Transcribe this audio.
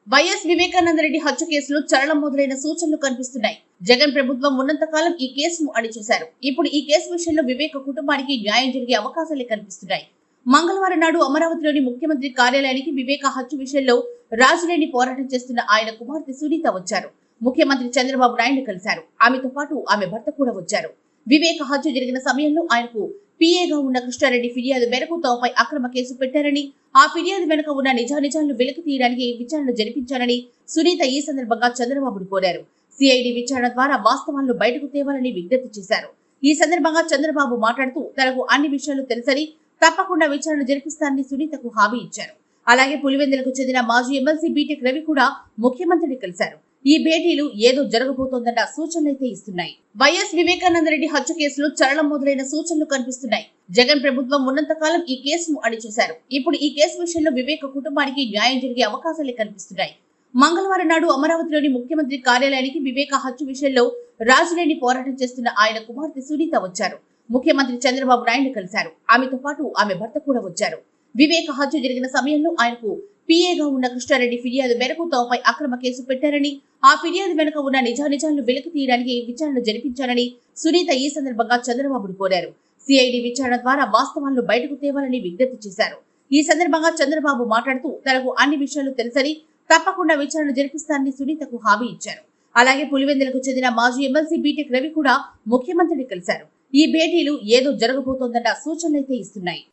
YS Vivekananda Reddy హత్య కేసులో చలనం మొదలైన సూచనలు కనిపిస్తున్నాయి. జగన్ ప్రభుత్వం ఉన్నంతకాలం ఈ కేసును అణిచేశారు. ఇప్పుడు ఈ కేసు విషయంలో వివేక కుటుంబానికి న్యాయం జరిగే అవకాశాలే కనిపిస్తున్నాయి. మంగళవారం నాడు అమరావతిలోని ముఖ్యమంత్రి కార్యాలయానికి వివేక హత్య విషయంలో రాజులేని పోరాటం చేస్తున్న ఆయన కుమార్తె సునీత వచ్చారు. ముఖ్యమంత్రి చంద్రబాబు నాయుడు కలిశారు. ఆమెతో పాటు ఆమె భర్త కూడా వచ్చారు. వివేక హత్య జరిగిన సమయంలో ఆయనకు పిఏగా ఉన్న కృష్ణారెడ్డి ఫిర్యాదు మేరకు తమపై అక్రమ కేసు పెట్టారని, ఆ ఫిర్యాదు వెనుక ఉన్న నిజానిజాలను వెలికి తీయడానికి విచారణ జరిపించాలని సునీత ఈ సందర్భంగా చంద్రబాబును కోరారు. సిఐడి విచారణ ద్వారా వాస్తవాలను బయటకు తేవాలని విజ్ఞప్తి చేశారు. ఈ సందర్భంగా చంద్రబాబు మాట్లాడుతూ తనకు అన్ని విషయాలు తెలుసని, తప్పకుండా విచారణ జరిపిస్తానని సునీతకు హామీ ఇచ్చారు. అలాగే పులివెందులకు చెందిన మాజీ ఎమ్మెల్సీ బీటెక్ రవి కూడా ముఖ్యమంత్రిని కలిశారు. ఈ భేటీలు ఏదో జరగబోతోందన్న సూచనలైతే ఇస్తున్నాయి. వైఎస్ వివేకానందరెడ్డి హత్య కేసులో చలనం మొదలైన సూచనలు కనిపిస్తున్నాయి. జగన్ ప్రభుత్వం ఉన్నంతకాలం ఈ కేసును అణిచేశారు. ఇప్పుడు ఈ కేసు విషయంలో వివేక కుటుంబానికి న్యాయం జరిగే అవకాశాలే కనిపిస్తున్నాయి. మంగళవారం నాడు అమరావతిలోని ముఖ్యమంత్రి కార్యాలయానికి వివేక హత్య విషయంలో రాజులేని పోరాటం చేస్తున్న ఆయన కుమార్తె సునీత వచ్చారు. ముఖ్యమంత్రి చంద్రబాబు నాయుడు కలిశారు. ఆమెతో పాటు ఆమె భర్త కూడా వచ్చారు. వివేక హత్య జరిగిన సమయంలో ఆయనకు పిఏగా ఉన్న కృష్ణారెడ్డి ఫిర్యాదు మేరకు తమపై అక్రమ కేసు పెట్టారని, ఆ ఫిర్యాదు వెనుక ఉన్న నిజానిజాలను వెలికి తీయడానికి విచారణ జరిపించాలని సునీత ఈ సందర్భంగా చంద్రబాబును కోరారు. సిఐడి విచారణ ద్వారా వాస్తవాలను బయటకు తేవాలని విజ్ఞప్తి చేశారు. ఈ సందర్భంగా చంద్రబాబు మాట్లాడుతూ తనకు అన్ని విషయాలు తెలుసని, తప్పకుండా విచారణ జరిపిస్తానని సునీతకు హామీ ఇచ్చారు. అలాగే పులివెందులకు చెందిన మాజీ ఎమ్మెల్సీ బీటెక్ రవి కూడా ముఖ్యమంత్రిని కలిశారు. ఈ భేటీలు ఏదో జరగబోతోందన్న సూచనలైతే ఇస్తున్నాయి.